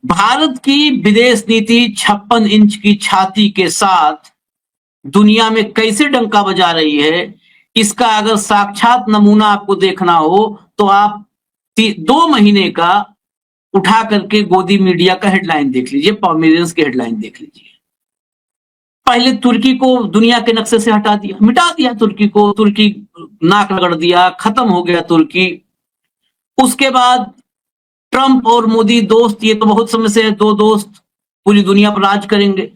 भारत की विदेश नीति 56 इंच की छाती के साथ दुनिया में कैसे डंका बजा रही है, इसका अगर साक्षात नमूना आपको देखना हो तो आप 2 महीने का उठा करके गोदी मीडिया का हेडलाइन देख लीजिए, पॉमेरियंस की हेडलाइन देख लीजिए। पहले तुर्की को दुनिया के नक्शे से हटा दिया, मिटा दिया तुर्की को, तुर्की नाक रगड़ दिया, खत्म हो गया तुर्की। उसके बाद ट्रंप और मोदी दोस्त, ये तो बहुत समय से है, दो दोस्त पूरी दुनिया पर राज करेंगे।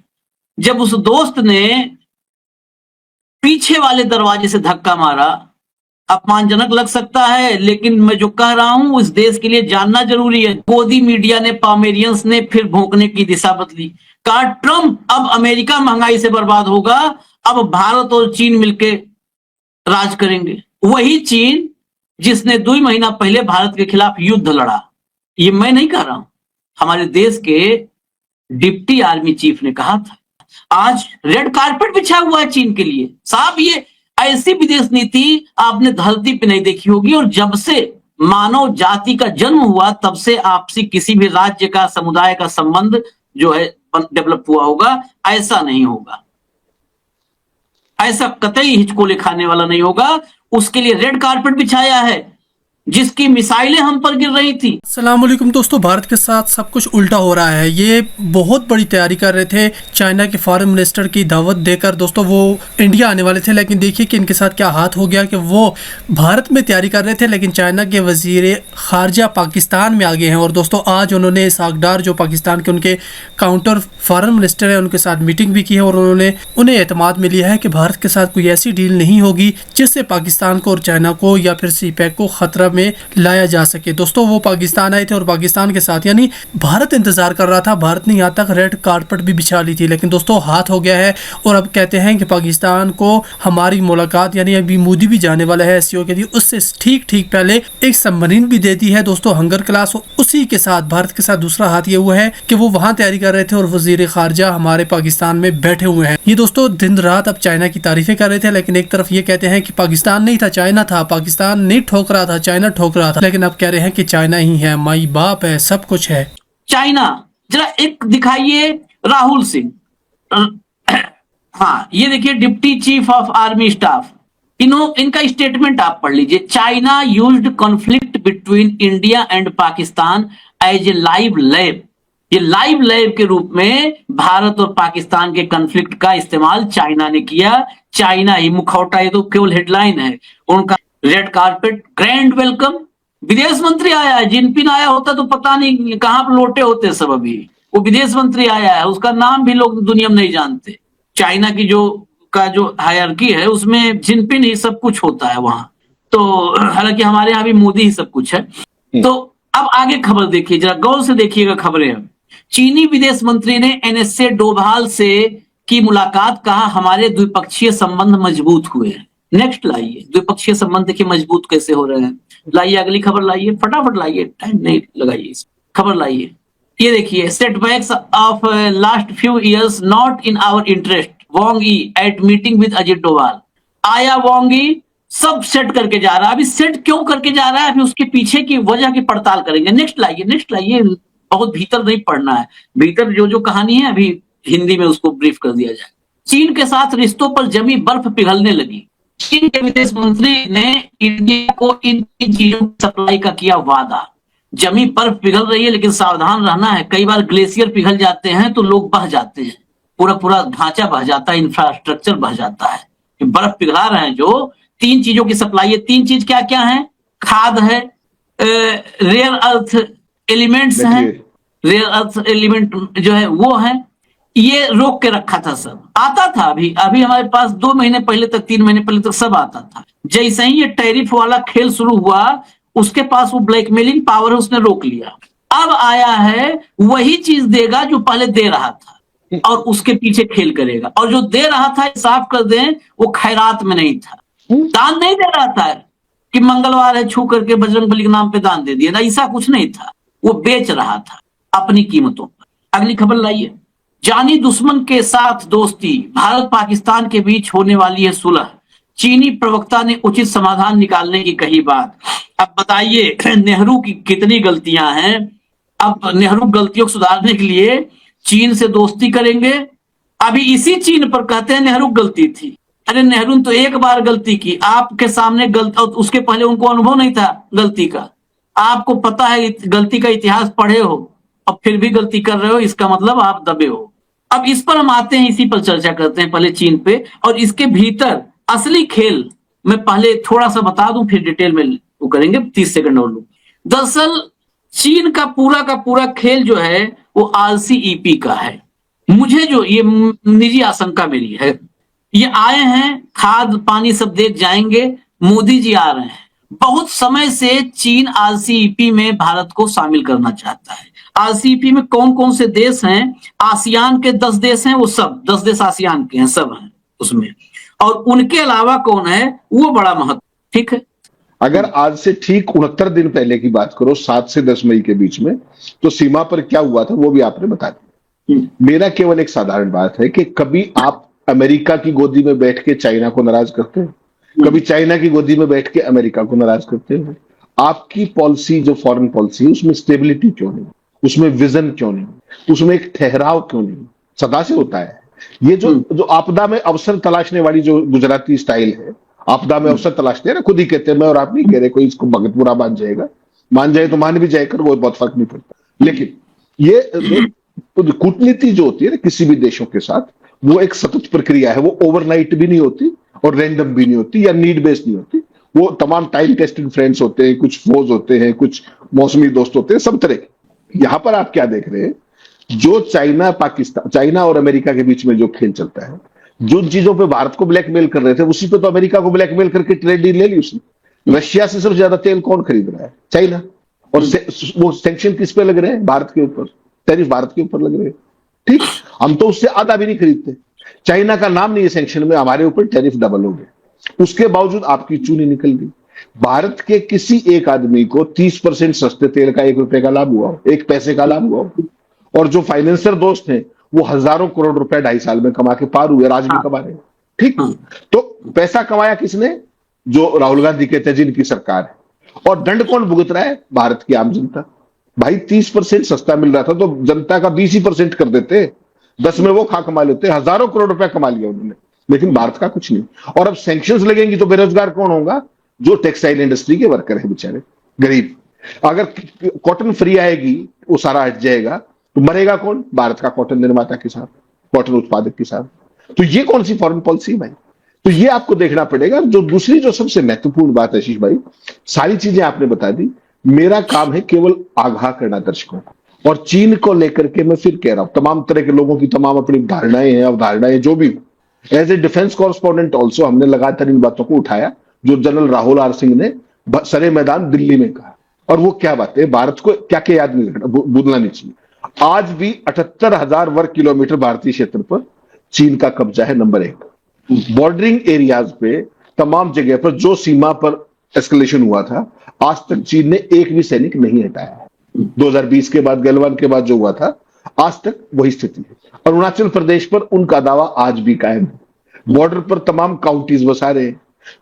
जब उस दोस्त ने पीछे वाले दरवाजे से धक्का मारा, अपमानजनक लग सकता है, लेकिन मैं जो कह रहा हूं उस देश के लिए जानना जरूरी है। गोदी मीडिया ने, पॉमेरियंस ने फिर भौंकने की दिशा बदली, कहा ट्रंप अब अमेरिका महंगाई से बर्बाद होगा, अब भारत और चीन मिलकर राज करेंगे। वही चीन जिसने 2 महीना पहले भारत के खिलाफ युद्ध लड़ा। ये मैं नहीं कह रहा हूं, हमारे देश के डिप्टी आर्मी चीफ ने कहा था। आज रेड कारपेट बिछा हुआ है चीन के लिए। साहब, ये ऐसी विदेश नीति आपने धरती पे नहीं देखी होगी। और जब से मानव जाति का जन्म हुआ तब से आपसी किसी भी राज्य का, समुदाय का संबंध जो है डेवलप हुआ होगा, ऐसा नहीं होगा। ऐसा कतई हिचकोले खाने वाला नहीं होगा। उसके लिए रेड कारपेट बिछाया है, जिसकी मिसाइलें हम पर गिर रही थी। अस्सलाम वालेकुम दोस्तों, भारत के साथ सब कुछ उल्टा हो रहा है। ये बहुत बड़ी तैयारी कर रहे थे चाइना के फॉरेन मिनिस्टर की दावत देकर दोस्तों, वो इंडिया आने वाले थे, लेकिन देखिए कि इनके साथ क्या हाथ हो गया कि वो भारत में तैयारी कर रहे थे, लेकिन चाइना के वजीर खारजा पाकिस्तान में आ गए हैं। और दोस्तों आज उन्होंने सागडार, जो पाकिस्तान के उनके काउंटर फॉरेन मिनिस्टर है, उनके साथ मीटिंग भी की है और उन्हें एतमाद में लिया है कि भारत के साथ कोई ऐसी डील नहीं होगी जिससे पाकिस्तान को और चाइना को या फिर सीपैक को खतरा में लाया जा सके। दोस्तों वो पाकिस्तान आए थे और पाकिस्तान के साथ यानी भारत इंतजार कर रहा था। भारत ने यहाँ तक रेड कारपेट भी बिछा ली थी, लेकिन दोस्तों हाथ हो गया है और अब कहते हैं कि पाकिस्तान को हमारी मुलाकात, यानी अभी मोदी भी जाने वाला है एससीओ के लिए, उससे ठीक पहले एक सबमरीन भी दे दी है दोस्तों, हंगर क्लास। उसी के साथ भारत के साथ दूसरा हाथ ये हुआ है कि वो वहाँ तैयारी कर रहे थे और वजीर खारजा हमारे पाकिस्तान में बैठे हुए हैं। ये दोस्तों दिन रात अब चाइना की तारीफें कर रहे थे, लेकिन एक तरफ ये कहते हैं कि पाकिस्तान नहीं था, चाइना था, पाकिस्तान नहीं ठोक रहा था, चाइना ठोक रहा था, लेकिन अब कह रहे हैं कि चाइना ही है, माई बाप है, सब कुछ है चाइना। जरा एक दिखाइए राहुल सिंह। हाँ, ये देखिए deputy chief of army staff, इनका स्टेटमेंट आप पढ़ लीजिए। China used conflict between India and Pakistan as a live lab. ये लाइव लैब के रूप में भारत और पाकिस्तान के कॉन्फ्लिक्ट का इस्तेमाल चाइना ने किया। चाइना ही मुखौटा, ये तो केवल हेडलाइन है। उनका रेड कारपेट, ग्रैंड वेलकम। विदेश मंत्री आया है, जिनपिंग आया होता तो पता नहीं कहां पर लोटे होते सब। अभी वो विदेश मंत्री आया है, उसका नाम भी लोग दुनिया में नहीं जानते। चाइना की जो हायरार्की है उसमें जिनपिंग ही सब कुछ होता है वहां। तो हालांकि हमारे यहाँ भी मोदी ही सब कुछ है। तो अब आगे खबर देखिए, जरा गौर से देखिएगा खबरें। चीनी विदेश मंत्री ने एनएसए डोभाल से की मुलाकात, कहा हमारे द्विपक्षीय संबंध मजबूत हुए हैं। नेक्स्ट लाइए, द्विपक्षीय संबंध देखिए मजबूत कैसे हो रहे हैं। लाइए अगली खबर लाइए, फटाफट लाइए, टाइम नहीं लगाइए, खबर लाइए। ये देखिए, setbacks of last few years not in our interest, Wang Yi at meeting with Ajit Doval. आया वांग यी, सब सेट करके जा रहा है। अभी सेट क्यों करके जा रहा है, अभी उसके पीछे की वजह की पड़ताल करेंगे। नेक्स्ट लाइए, बहुत भीतर नहीं पढ़ना है, भीतर जो कहानी है अभी हिंदी में उसको ब्रीफ कर दिया जाए। चीन के साथ रिश्तों पर जमी बर्फ पिघलने लगी। चीन के विदेश मंत्री ने इंडिया को इन चीजों की सप्लाई का किया वादा। जमी बर्फ पिघल रही है, लेकिन सावधान रहना है। कई बार ग्लेशियर पिघल जाते हैं तो लोग बह जाते हैं, पूरा ढांचा बह जाता है, इंफ्रास्ट्रक्चर बह जाता है। बर्फ पिघला रहे हैं जो 3 चीजों की सप्लाई है। 3 चीज क्या क्या है? खाद है, रेयर अर्थ एलिमेंट्स हैं, रेयर अर्थ एलिमेंट जो है वो है। ये रोक के रखा था, सब आता था। अभी हमारे पास 2 महीने पहले तक, 3 महीने पहले तक सब आता था। जैसे ही ये टैरिफ वाला खेल शुरू हुआ, उसके पास वो ब्लैकमेलिंग पावर है, उसने रोक लिया। अब आया है वही चीज देगा जो पहले दे रहा था और उसके पीछे खेल करेगा। और जो दे रहा था, साफ कर दें, वो खैरात में नहीं था, दान नहीं दे रहा था कि मंगलवार है छू करके बजरंगबली के नाम पे दान दे दिया ना, ऐसा कुछ नहीं था। वो बेच रहा था अपनी कीमतों पर। अगली खबर लाइए। जानी दुश्मन के साथ दोस्ती, भारत पाकिस्तान के बीच होने वाली है सुलह। चीनी प्रवक्ता ने उचित समाधान निकालने की कही बात। अब बताइए नेहरू की कितनी गलतियां हैं। अब नेहरू गलतियों को सुधारने के लिए चीन से दोस्ती करेंगे। अभी इसी चीन पर कहते हैं नेहरू गलती थी। अरे नेहरू ने तो एक बार गलती की, आपके सामने गलती, उसके पहले उनको अनुभव नहीं था गलती का। आपको पता है, गलती का इतिहास पढ़े हो, अब फिर भी गलती कर रहे हो, इसका मतलब आप दबे हो। अब इस पर हम आते हैं, इसी पर चर्चा करते हैं पहले चीन पे, और इसके भीतर असली खेल मैं पहले थोड़ा सा बता दूं, फिर डिटेल में वो करेंगे, 30 सेकंड और लूं। दरअसल चीन का पूरा खेल जो है वो RCEP का है। मुझे जो ये निजी आशंका मेरी है, ये आए हैं, खाद पानी सब देख जाएंगे, मोदी जी आ रहे हैं। बहुत समय से चीन RCEP में भारत को शामिल करना चाहता है। RCEP में कौन कौन से देश हैं? आसियान के 10 देश हैं, वो सब 10 देश आसियान के हैं, सब हैं उसमें। और उनके अलावा कौन है, वो बड़ा महत्व, ठीक है। अगर आज से ठीक 69 दिन पहले की बात करो, 7 से 10 मई के बीच में, तो सीमा पर क्या हुआ था वो भी आपने बता दिया। मेरा केवल एक साधारण बात है कि कभी आप अमेरिका की गोदी में बैठ के चाइना को नाराज करते हैं, कभी चाइना की गोदी में बैठ के अमेरिका को नाराज करते हैं। आपकी पॉलिसी जो फॉरेन पॉलिसी है उसमें स्टेबिलिटी क्यों नहीं, उसमें विजन क्यों नहीं, उसमें एक ठहराव क्यों नहीं? सदा से होता है ये जो आपदा में अवसर तलाशने वाली जो गुजराती स्टाइल है, आपदा में अवसर तलाशते हैं ना, खुद ही कहते हैं, मैं और आप नहीं कह रहे, कोई इसको भगत बुरा मान जाएगा, मान जाए तो मान भी जाएगा, वो बहुत फर्क नहीं पड़ता। लेकिन ये कूटनीति जो होती है ना किसी भी देशों के साथ, वो एक सतत प्रक्रिया है, वो ओवरनाइट भी नहीं होती और रैंडम भी नहीं होती या नीड बेस्ड नहीं होती। वो तमाम टाइम टेस्टेड फ्रेंड्स होते हैं, कुछ फोज होते हैं, कुछ मौसमी दोस्त होते हैं, सब तरह के। यहां पर आप क्या देख रहे हैं, जो चाइना और अमेरिका के बीच में जो खेल चलता है, जो चीजों पे भारत को ब्लैकमेल कर रहे थे, उसी पे तो अमेरिका को ब्लैकमेल करके ट्रेड डील ले ली उसने। रशिया से सबसे ज्यादा तेल कौन खरीद रहा है? चाइना। और वो सैंक्शन किस पे लग रहे हैं? भारत के ऊपर, टैरिफ भारत के ऊपर लग रहे हैं। ठीक, हम तो उससे आधा भी नहीं खरीदते। चाइना का नाम नहीं है सैंक्शन में, हमारे ऊपर टैरिफ डबल हो गया। उसके बावजूद आपकी चूनी निकल गई। भारत के किसी एक आदमी को 30% सस्ते तेल का 1 रुपए का लाभ हुआ, 1 पैसे का लाभ हुआ, और जो फाइनेंसर दोस्त हैं वो हजारों करोड़ रुपए 2.5 साल में कमा के पार हुए, राज भी कमा रहे हैं। ठीक, तो पैसा कमाया किसने? जो राहुल गांधी कहते हैं जिनकी सरकार है। और दंड कौन भुगत रहा है? भारत की आम जनता। भाई 30% सस्ता मिल रहा था तो जनता का 20% कर देते, 10 में वो खा कमा लेते, हजारों करोड़ रुपया कमा लिया उन्होंने, लेकिन भारत का कुछ नहीं। और अब सैंक्शंस लगेंगी तो बेरोजगार कौन होगा? जो टेक्सटाइल इंडस्ट्री के वर्कर है बेचारे, गरीब। अगर कॉटन फ्री आएगी, वो सारा हट जाएगा, तो मरेगा कौन? भारत का कॉटन निर्माता किसान, कॉटन उत्पादक किसान। तो ये कौन सी फॉरेन पॉलिसी भाई? तो ये आपको देखना पड़ेगा। जो दूसरी जो सबसे महत्वपूर्ण बात है आशीष भाई, सारी चीजें आपने बता दी, मेरा काम है केवल आगाह करना दर्शकों को। और चीन को लेकर के मैं फिर कह रहा हूं, तमाम तरह के लोगों की तमाम अपनी धारणाएं हैं, अवधारणाएं जो भी, as a defence correspondent also हमने लगातार इन बातों को उठाया जो जनरल राहुल आर सिंह ने सरे मैदान दिल्ली में कहा। और वो क्या बात है, भारत को क्या क्या याद नहीं रखना, भूलना नहीं चाहिए। आज भी 78,000 वर्ग किलोमीटर भारतीय क्षेत्र पर चीन का कब्जा है, नंबर 1। बॉर्डरिंग एरियाज पे तमाम जगह पर जो सीमा पर एस्केलेशन हुआ था, आज तक चीन ने एक भी सैनिक नहीं हटाया। 2020 के बाद, गलवान के बाद जो हुआ था, आज तक वही स्थिति है। अरुणाचल प्रदेश पर उनका दावा आज भी कायम है। बॉर्डर पर तमाम काउंटीज बसा रहे हैं,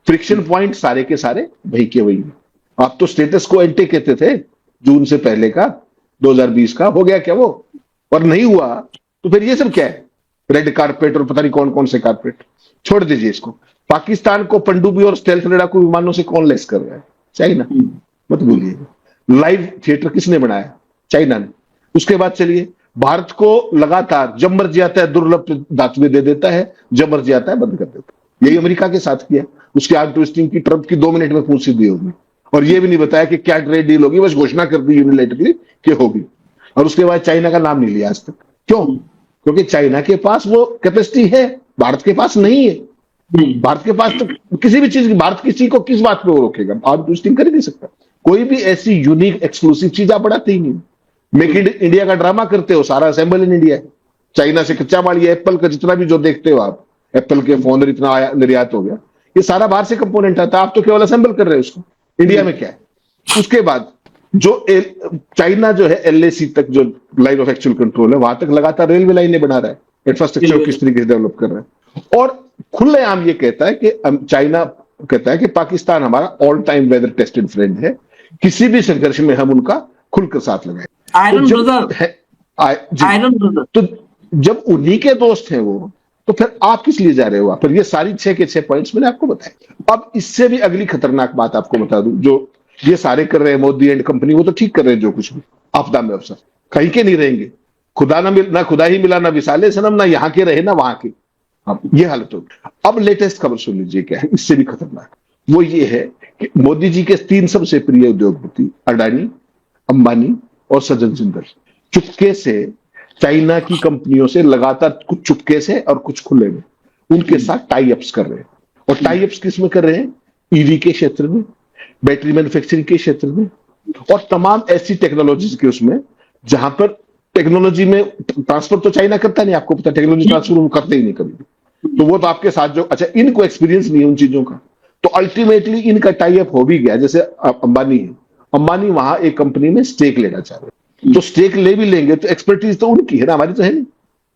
फ्रिक्शन पॉइंट सारे के सारे वही के वही। आप तो स्टेटस को एंटे कहते थे जून से पहले का, 2020 का, हो गया क्या वो? और नहीं हुआ तो फिर ये सब क्या है? रेड कारपेट और पता नहीं कौन कौन से कारपेट। छोड़ दीजिए इसको। पाकिस्तान को पनडुब्बी और स्टेल्थ लड़ाकू विमानों से कौन लेस कर रहा है? चाइना, मत भूलिए। लाइव थिएटर किसने बनाया? चाइना ने। उसके बाद चलिए, भारत को लगातार जब मर्जी आता है दुर्लभ दातुए दे देता है, जब मर्जी आता है बंद कर देता है। यही अमेरिका के साथ किया। उसके आर्म ट्विस्टिंग की ट्रंप की 2 मिनट में पूछ दी होगी, और ये भी नहीं बताया कि क्या ट्रेड डील होगी, बस घोषणा कर दी यूनिलैटरली कि होगी। और उसके बाद चाइना का नाम नहीं लिया आज तक। क्यों? क्योंकि चाइना के पास वो कैपेसिटी है, भारत के पास नहीं है। भारत के पास तो किसी भी चीज, भारत किसी को किस बात पे वो रोकेगा? आर्म ट्विस्टिंग कर ही नहीं सकता। कोई भी ऐसी यूनिक एक्सक्लूसिव चीज आप बढ़ाते ही नहीं। मेक इन इंडिया का ड्रामा करते हो, सारा असेंबल इन इंडिया है। चाइना से कच्चा माल, ये एप्पल का जितना भी जो देखते हो आप, एप्पल के फोन इतना निर्यात हो गया, ये सारा बाहर से कंपोनेंट आता है, आप तो केवल असेंबल कर रहे हो उसको। इंडिया में क्या है? उसके बाद जो चाइना जो है LAC तक जो लाइन ऑफ एक्चुअल कंट्रोल है, वहां तक लगातार रेलवे लाइनें बना रहा है, इंफ्रास्ट्रक्चर किस तरीके से डेवलप कर रहा है। और खुलेआम ये कहता है कि चाइना कहता है कि पाकिस्तान हमारा all time weather tested friend है, किसी भी संघर्ष में हम उनका खुलकर साथ लगाए। आयरन तो जब ब्रदर, जी, आयरन ब्रदर। तो जब उन्हीं के दोस्त हैं वो, तो फिर आप किस लिए जा रहे हो वहां पर? ये सारी 6 के 6 पॉइंट्स मैंने आपको बताए। अब इससे भी अगली खतरनाक बात आपको बता दूं, जो ये सारे कर रहे हैं मोदी एंड कंपनी, वो तो ठीक कर रहे हैं जो कुछ भी, आपदा में अफसर कहीं के नहीं रहेंगे। ना खुदा ही मिला ना विसाले सनम, ना यहाँ के रहे ना वहां के। अब ये हालत होगी। अब लेटेस्ट खबर सुन लीजिए क्या है, इससे भी खतरनाक। वो ये है कि मोदी जी के 3 सबसे प्रिय उद्योगपति अडानी, अंबानी और सज्जन जिंदल चुपके से चाइना की कंपनियों से लगातार, कुछ चुपके से और कुछ खुले में, उनके साथ टाई अप्स कर रहे हैं। और टाई अप्स किस में कर रहे हैं? ईवी के क्षेत्र में, बैटरी मैन्युफैक्चरिंग के क्षेत्र में, और तमाम ऐसी टेक्नोलॉजीज के उसमें जहां पर टेक्नोलॉजी में ट्रांसफर तो चाइना करता नहीं, आपको पता, टेक्नोलॉजी ट्रांसफर वो करते ही नहीं कभी। तो वो तो आपके साथ जो, अच्छा इनको एक्सपीरियंस नहीं है उन चीजों का, तो अल्टीमेटली इनका टाई अप हो भी गया। जैसे अंबानी है, अंबानी वहां एक कंपनी में स्टेक लेना चाह रहे हैं, तो स्टेक ले भी लेंगे तो एक्सपर्टीज तो उनकी है ना, हमारी तो है नहीं।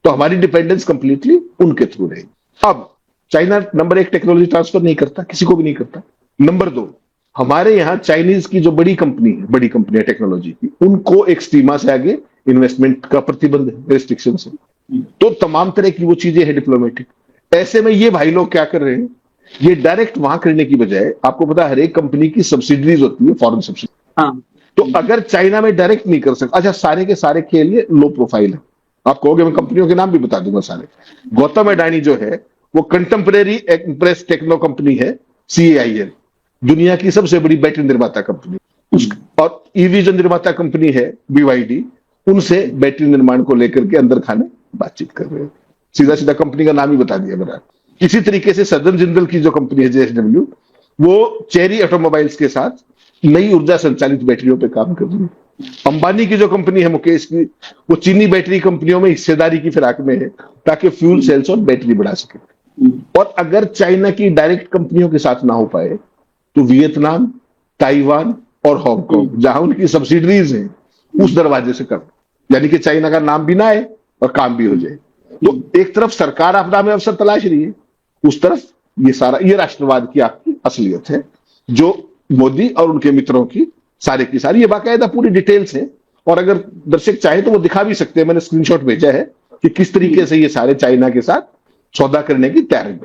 तो हमारी डिपेंडेंस कंप्लीटली उनके थ्रू रहेगी। अब चाइना नंबर 1 टेक्नोलॉजी ट्रांसफर नहीं करता, किसी को भी नहीं करता। नंबर 2, हमारे यहाँ चाइनीज की जो बड़ी कंपनी है, बड़ी कंपनी है टेक्नोलॉजी की, उनको एक स्टीमा से आगे इन्वेस्टमेंट का प्रतिबंध है, रेस्ट्रिक्शन है। तो तमाम तरह की वो चीजें हैं डिप्लोमेटिक। ऐसे में ये भाई लोग क्या कर रहे हैं, ये डायरेक्ट वहां करने की बजाय, आपको पता है हर एक कंपनी की सब्सिडरीज होती है, फॉरेन सब्सिडी। हाँ, तो अगर चाइना में डायरेक्ट नहीं कर सकता, अच्छा सारे के सारे खेल ये लो प्रोफाइल है। आप कहोगे मैं कंपनियों के नाम भी बता दूंगा सारे। गौतम अडानी जो है वो कंटेम्परेरी एक्सप्रेस टेक्नो कंपनी है, CAIL, दुनिया की सबसे बड़ी बैटरी निर्माता कंपनी। और ईवी जो निर्माता कंपनी है BYD, उनसे बैटरी निर्माण को लेकर के अंदर खाने बातचीत कर रहे हैं। सीधा सीधा कंपनी का नाम ही बता दिया मैंने। इसी तरीके से सज्जन जिंदल की जो कंपनी है JSW, वो चेरी ऑटोमोबाइल्स के साथ नई ऊर्जा संचालित बैटरियों पे काम कर रही है। अंबानी की जो कंपनी है मुकेश की, वो चीनी बैटरी कंपनियों में हिस्सेदारी की फिराक में है ताकि फ्यूल सेल्स और बैटरी बढ़ा सके। और अगर चाइना की डायरेक्ट कंपनियों के साथ ना हो पाए तो वियतनाम, ताइवान और हांगकांग, जहां उनकी सब्सिडरीज हैं, उस दरवाजे से कर, यानी कि चाइना का नाम भी ना आए और काम भी हो जाए। तो एक तरफ सरकार आपदा में अवसर तलाश रही है, उस तरफ ये सारा, ये राष्ट्रवाद की आपकी असलियत है, जो मोदी और उनके मित्रों की सारे की सारी, ये बाकायदा पूरी डिटेल्स है। और अगर दर्शक चाहे तो वो दिखा भी सकते हैं, मैंने स्क्रीनशॉट भेजा है कि किस तरीके से ये सारे चाइना के साथ सौदा करने की तैयारी में।